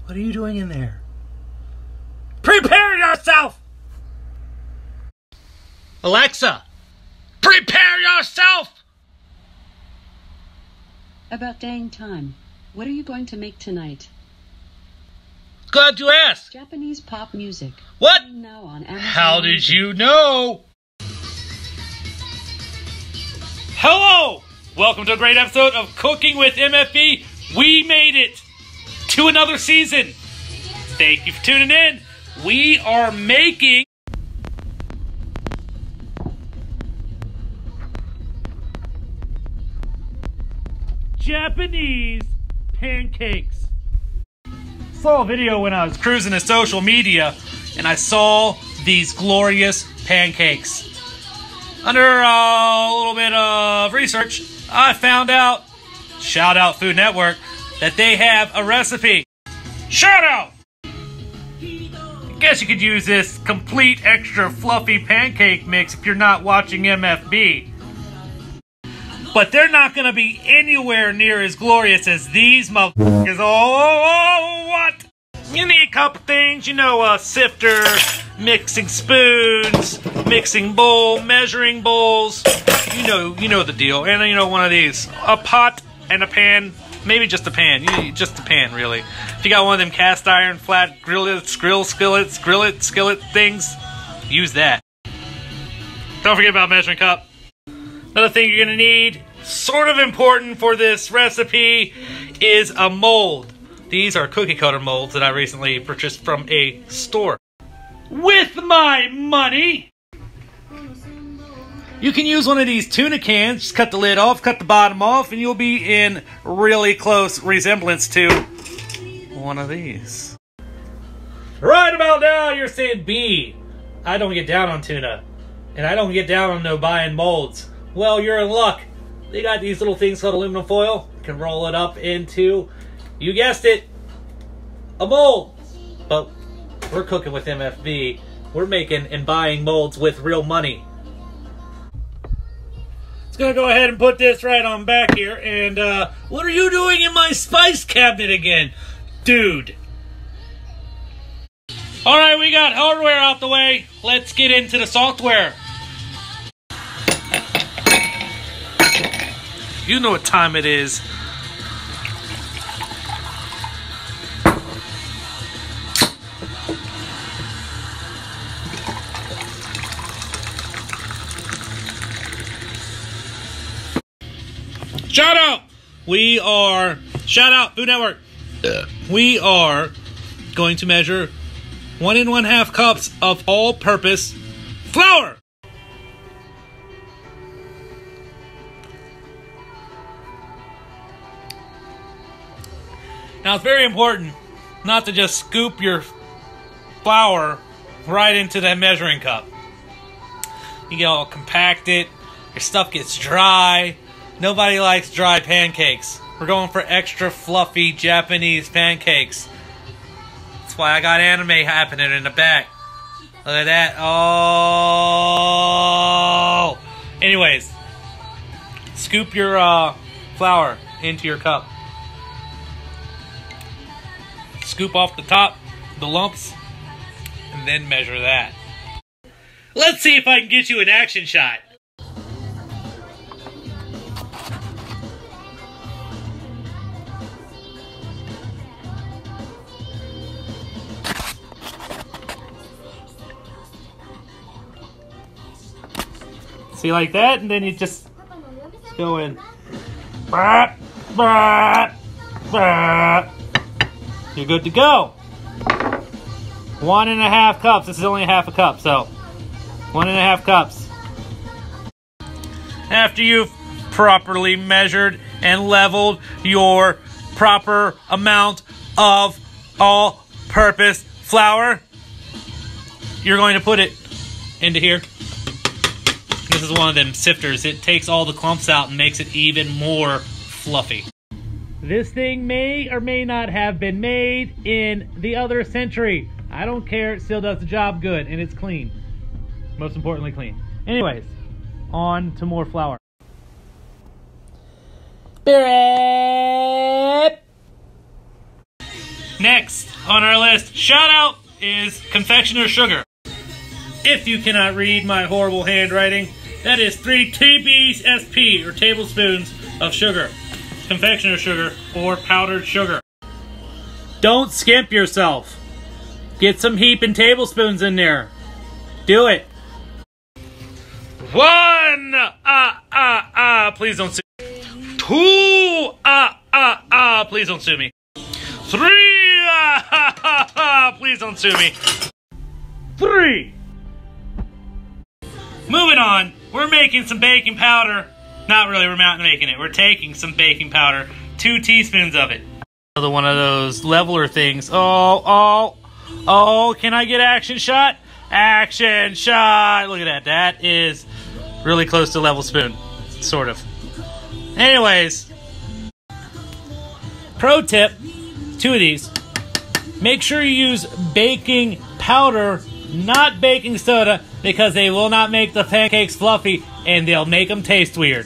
What are you doing in there? Prepare yourself! Alexa, prepare yourself! About dang time. What are you going to make tonight? Glad you asked. Japanese pop music. What? Now on Amazon How did Music. you know? Hello! Welcome to a great episode of Cooking with MFB. We made it to another season. Thank you for tuning in. We are making Japanese pancakes. Saw a video when I was cruising to social media and I saw these glorious pancakes. Under a little bit of research, I found out, shout out Food Network, that they have a recipe. Shout out! I guess you could use this complete extra fluffy pancake mix if you're not watching MFB. But they're not going to be anywhere near as glorious as these motherfuckers. Oh, what? You need a couple things, you know, a sifter, mixing spoons, mixing bowl, measuring bowls. You know the deal. And you know, one of these, a pot and a pan, maybe just a pan, just a pan really. If you got one of them cast iron flat skillet things, use that. Don't forget about measuring cup. Another thing you're gonna need, sort of important for this recipe, is a mold. These are cookie cutter molds that I recently purchased from a store. With my money! You can use one of these tuna cans, just cut the lid off, cut the bottom off, and you'll be in really close resemblance to one of these. Right about now, you're saying, B, I don't get down on tuna, and I don't get down on no buying molds. Well, you're in luck. They got these little things called aluminum foil. You can roll it up into, you guessed it, a mold. But we're cooking with MFB. We're making and buying molds with real money. It's gonna go ahead and put this right on back here. And what are you doing in my spice cabinet again, dude? All right, we got hardware out the way. Let's get into the software. You know what time it is. Shout out! Shout out Food Network. We are going to measure 1 1/2 cups of all-purpose flour. Now, it's very important not to just scoop your flour right into that measuring cup. You get all compacted, your stuff gets dry. Nobody likes dry pancakes. We're going for extra fluffy Japanese pancakes. That's why I got anime happening in the back. Look at that. Oh! Anyways, scoop your flour into your cup. Scoop off the top, the lumps, and then measure that. Let's see if I can get you an action shot. See, like that, and then you just go in. You're good to go. 1 1/2 cups. This is only 1/2 cup, so 1 1/2 cups. After you've properly measured and leveled your proper amount of all-purpose flour, you're going to put it into here. This is one of them sifters. It takes all the clumps out and makes it even more fluffy. This thing may or may not have been made in the other century. I don't care. It still does the job good, and it's clean. Most importantly, clean. Anyways, on to more flour. Spirit! Next on our list, shout out, is confectioner's sugar. If you cannot read my horrible handwriting, that is 3 TBSP, or tablespoons of sugar. Confectioner's sugar, or powdered sugar. Don't skimp yourself. Get some heaping tablespoons in there. Do it. 1, please don't sue me. 2, please don't sue me. 3, please don't sue me. 3. Moving on, we're making some baking powder. Not really, we're not making it. We're taking some baking powder, 2 teaspoons of it. Another one of those leveler things. Oh, can I get action shot? Action shot! Look at that. That is really close to level spoon. Sort of. Anyways. Pro tip, 2 of these. Make sure you use baking powder, not baking soda, because they will not make the pancakes fluffy and they'll make them taste weird.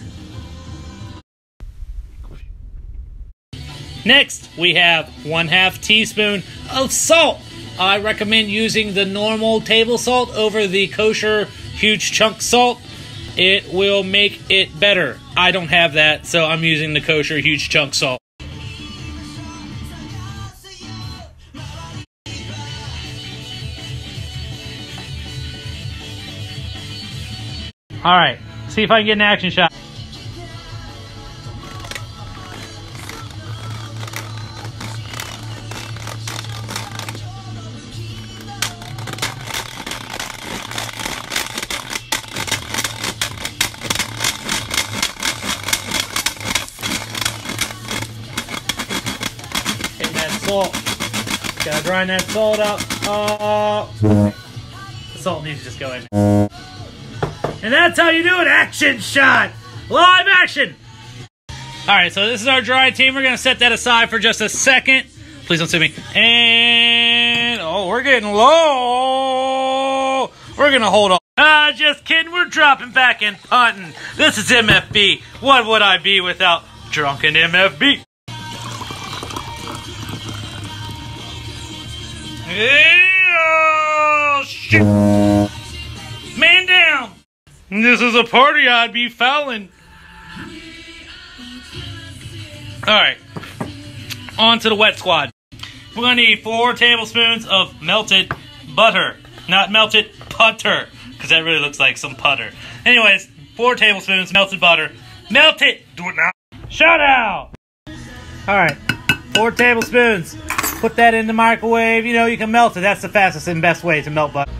Next, we have 1/2 teaspoon of salt. I recommend using the normal table salt over the kosher huge chunk salt. It will make it better. I don't have that, so I'm using the kosher huge chunk salt. Alright, see if I can get an action shot. Hitting that salt. Gotta grind that salt up. The salt needs to just go in. And that's how you do an action shot. Live action. All right, so this is our dry team. We're going to set that aside for just a second. Please don't sue me. And, oh, we're getting low. We're going to hold on. Just kidding. We're dropping back and punting. This is MFB. What would I be without drunken MFB? Hey, oh, shit. Man down. This is a party, I'd be fouling. Alright. On to the wet squad. We're going to need 4 tablespoons of melted butter. Not melted putter, because that really looks like some putter. Anyways, 4 tablespoons melted butter. Melt it! Do it now. Shout out! Alright. 4 tablespoons. Put that in the microwave. You know, you can melt it. That's the fastest and best way to melt butter.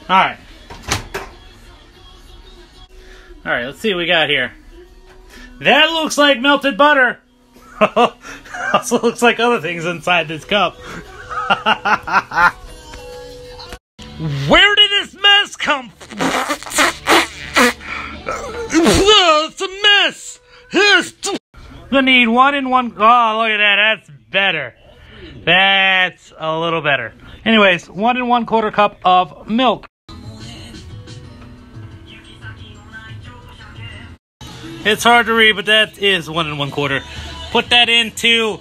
Alright. Alright, let's see what we got here. That looks like melted butter. Also looks like other things inside this cup. Where did this mess come from? It's a mess. I'm gonna need 1 and 1. Oh, look at that. That's better. That's a little better. Anyways, 1 1/4 cup of milk. It's hard to read, but that is 1 1/4. Put that into.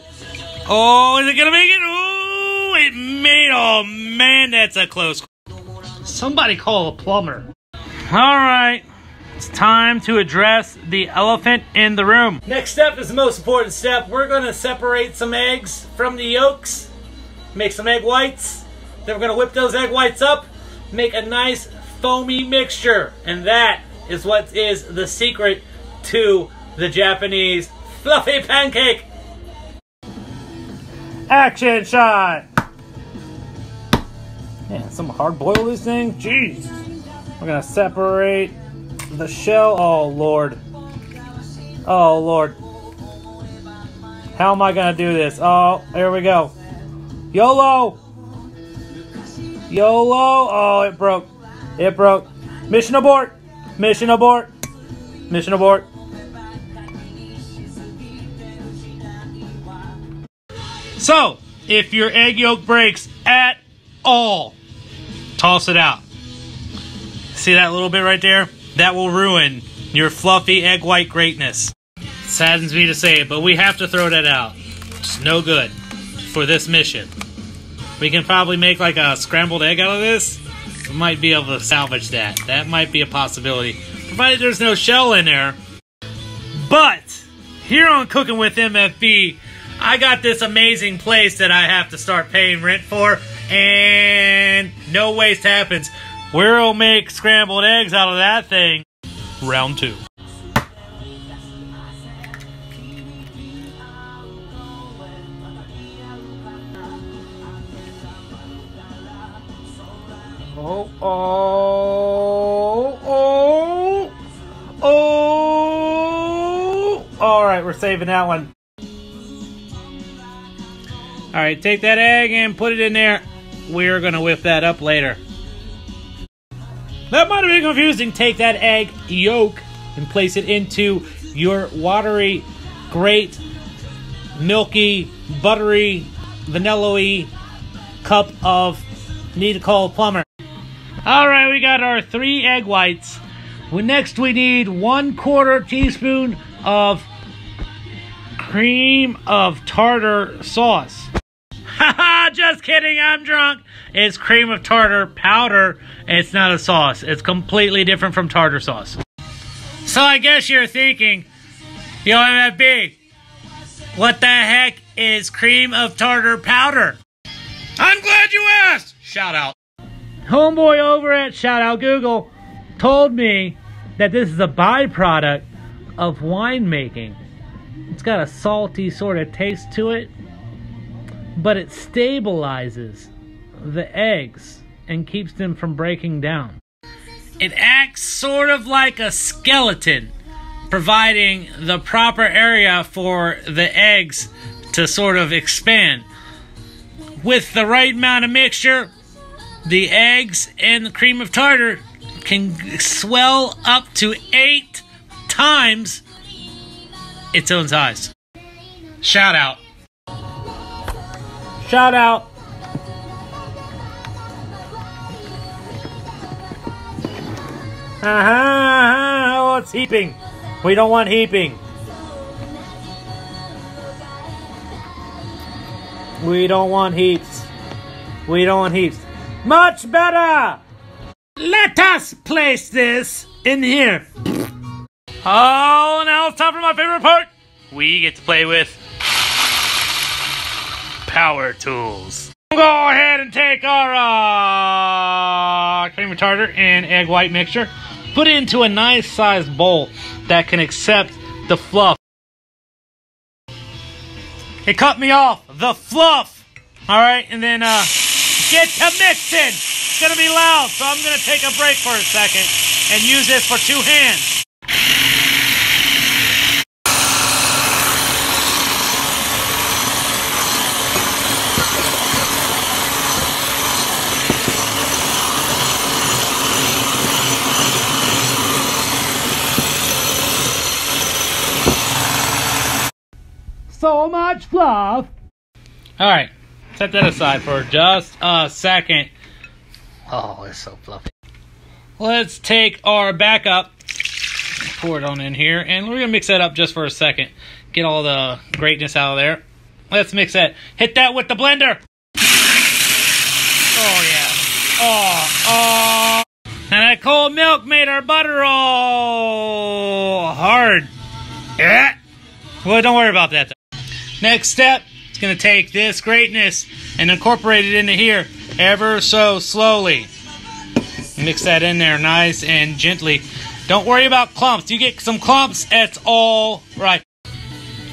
Oh, is it gonna make it? Oh, it made. Oh man, that's a close. Somebody call a plumber. All right, it's time to address the elephant in the room. Next step is the most important step. We're gonna separate some eggs from the yolks, make some egg whites. Then we're gonna whip those egg whites up, make a nice foamy mixture, and that is what is the secret to the Japanese fluffy pancake. Action shot. Man, some hard boil this thing. Jeez. We're gonna separate the shell. Oh Lord. Oh Lord. How am I gonna do this? Oh, there we go. YOLO. YOLO. Oh, it broke. It broke. Mission abort. Mission abort. Mission abort. So, if your egg yolk breaks at all, toss it out. See that little bit right there? that will ruin your fluffy egg white greatness. Saddens me to say it, but we have to throw that out. It's no good for this mission. We can probably make like a scrambled egg out of this. We might be able to salvage that. That might be a possibility, provided there's no shell in there. But here on Cooking with MFB, I got this amazing place that I have to start paying rent for, and no waste happens. We'll make scrambled eggs out of that thing. Round 2. Oh, oh, oh, oh. All right, we're saving that one. All right, take that egg and put it in there. We're going to whip that up later. That might have been confusing. Take that egg yolk and place it into your watery, great, milky, buttery, vanilla-y cup of need to call a plumber. All right, we got our 3 egg whites. Next, we need 1/4 teaspoon of cream of tartar sauce. Haha, just kidding, I'm drunk. It's cream of tartar powder. It's not a sauce. It's completely different from tartar sauce. So I guess you're thinking, yo, MFB, what the heck is cream of tartar powder? I'm glad you asked. Shout out. Homeboy over at Shout Out Google told me that this is a byproduct of winemaking. It's got a salty sort of taste to it, but it stabilizes the eggs and keeps them from breaking down. It acts sort of like a skeleton, providing the proper area for the eggs to sort of expand. With the right amount of mixture, the eggs and the cream of tartar can swell up to 8 times its own size. Shout out. Shout out. Oh, it's heaping. We don't want heaping. We don't want heaps. We don't want heaps. Much better! Let us place this in here. Oh, now it's time for my favorite part. We get to play with power tools. Go ahead and take our cream of tartar and egg white mixture. Put it into a nice sized bowl that can accept the fluff. It cut me off. The fluff. All right, and then get to mixing. It's gonna be loud, so I'm gonna take a break for a second and use this for 2 hands. So much fluff. All right, set that aside for just a second. Oh, it's so fluffy. Let's take our backup, pour it on in here, and we're gonna mix that up just for a second. Get all the greatness out of there. Let's mix that. Hit that with the blender. Oh yeah. Oh. And that cold milk made our butter all hard. Yeah. Well, don't worry about that though. Next step, it's going to take this greatness and incorporate it into here ever so slowly. Mix that in there nice and gently. Don't worry about clumps. You get some clumps, it's all right.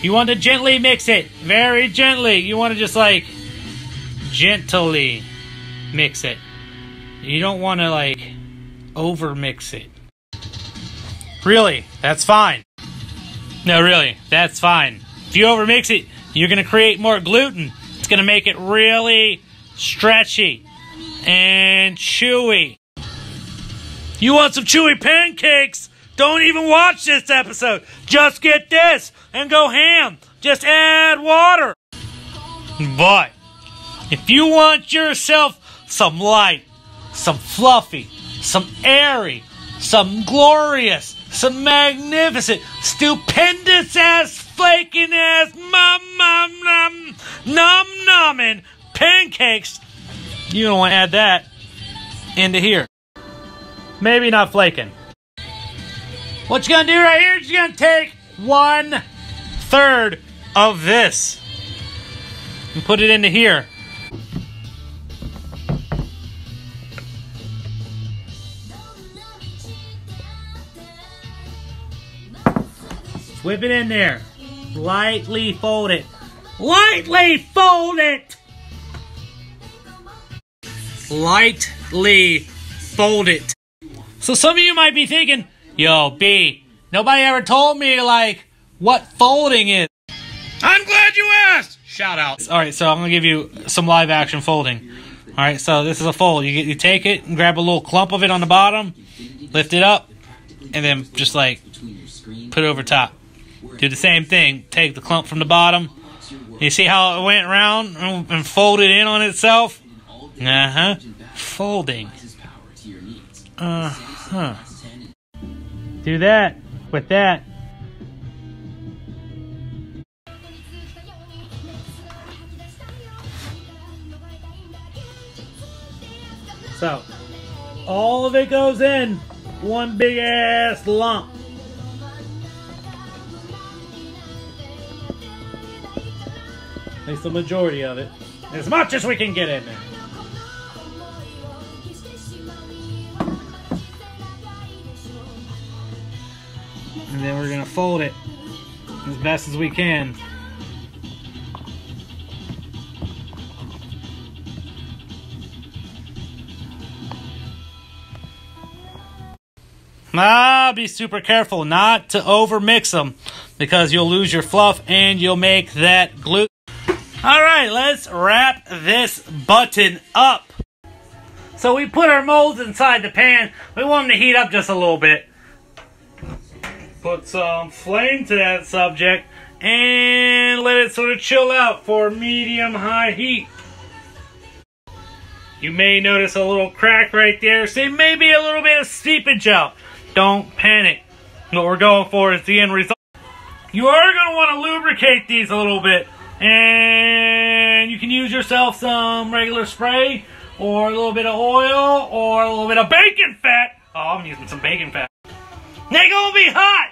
You want to gently mix it, very gently. You want to just like gently mix it. You don't want to like over mix it. Really, that's fine. No, really, that's fine. If you overmix it, you're going to create more gluten. It's going to make it really stretchy and chewy. You want some chewy pancakes? Don't even watch this episode. Just get this and go ham. Just add water. But if you want yourself some light, some fluffy, some airy, some glorious, some magnificent, stupendous ass, flaking ass, nom-nomming pancakes. You don't want to add that into here. Maybe not flaking. What you're going to do right here is you're going to take 1/3 of this and put it into here. Whip it in there. Lightly fold it. Lightly fold it! Lightly fold it. So some of you might be thinking, yo, B, nobody ever told me, like, what folding is. I'm glad you asked! Shout out. Alright, so I'm going to give you some live action folding. Alright, so this is a fold. You take it and grab a little clump of it on the bottom, lift it up, and then just, like, put it over top. Do the same thing. Take the clump from the bottom. You see how it went around and folded in on itself? Uh-huh. Folding. Uh-huh. Do that with that. So, all of it goes in one big ass lump. At least the majority of it. As much as we can get in there. And then we're going to fold it as best as we can. Be super careful not to over mix them because you'll lose your fluff and you'll make that glue. Alright, let's wrap this button up. So we put our molds inside the pan. We want them to heat up just a little bit. Put some flame to that subject and let it sort of chill out for medium-high heat. You may notice a little crack right there. See, maybe a little bit of seepage out. Don't panic. What we're going for is the end result. You are going to want to lubricate these a little bit. And you can use yourself some regular spray or a little bit of oil or a little bit of bacon fat. Oh, I'm using some bacon fat. They're going to be hot.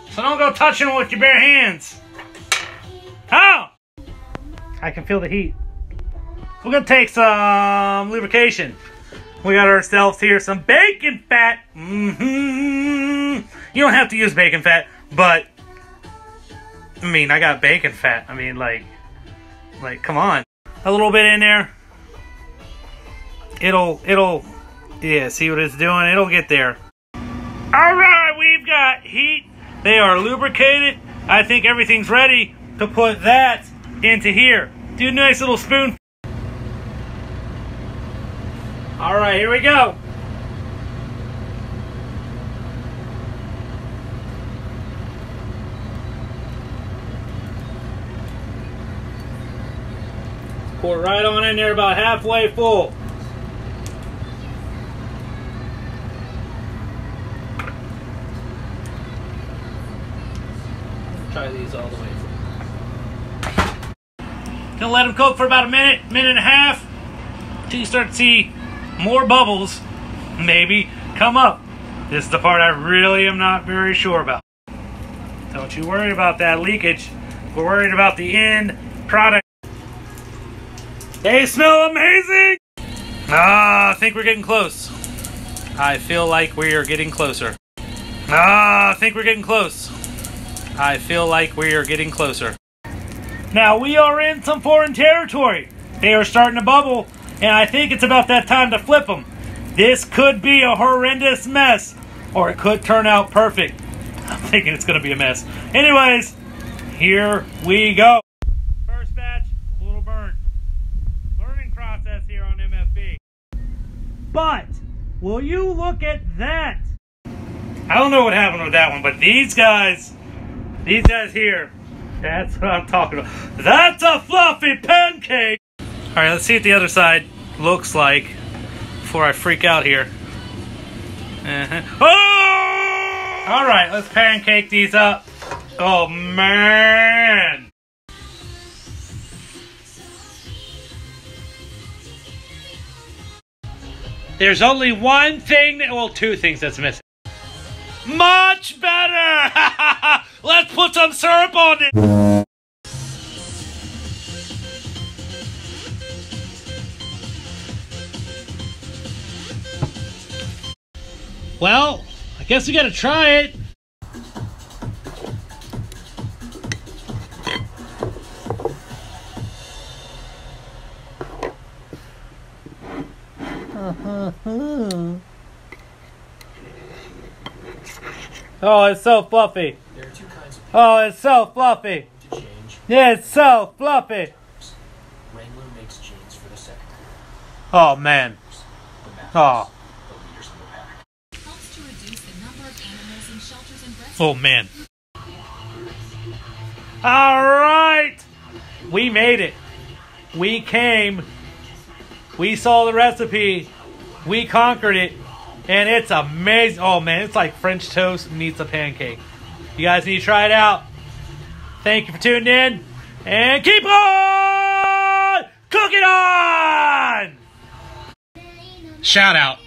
So don't go touching them with your bare hands. Oh! I can feel the heat. We're going to take some lubrication. We got ourselves here some bacon fat. You don't have to use bacon fat, but I mean, I got bacon fat. I mean, like, come on. A little bit in there. Yeah, see what it's doing? It'll get there. Alright, we've got heat. They are lubricated. I think everything's ready to put that into here. Do a nice little spoon. Alright, here we go. Pour it right on in there, about halfway full. Try these all the way through. Gonna let them cook for about a minute, minute and a half, until you start to see more bubbles, maybe, come up. This is the part I really am not very sure about. Don't you worry about that leakage. We're worried about the end product. They smell amazing! I think we're getting close. I feel like we are getting closer. I think we're getting close. I feel like we are getting closer. Now, we are in some foreign territory. They are starting to bubble, and I think it's about that time to flip them. This could be a horrendous mess, or it could turn out perfect. I'm thinking it's going to be a mess. Anyways, here we go. First batch, a little burnt. Learning process here on MFB. But, will you look at that? I don't know what happened with that one, but these guys here, that's what I'm talking about. That's a fluffy pancake! Alright, let's see what the other side looks like before I freak out here. Oh! All right, let's pancake these up. Oh man! There's only one thing, well, two things that's missing. Much better! Let's put some syrup on it! Well, I guess we gotta try it. Oh, it's so fluffy. There are two kinds of Oh, it's so fluffy. to change. Yeah, it's so fluffy. Wrangler makes jeans for the second. Oh, man. The Mavericks, Oh. the leaders of the pack. Helps to reduce the number of animals in shelters and rescues. Oh, man. All right. We made it. We came. We saw the recipe. We conquered it. And it's amazing. Oh, man. It's like French toast meets a pancake. You guys need to try it out. Thank you for tuning in. And keep on cooking on! Shout out.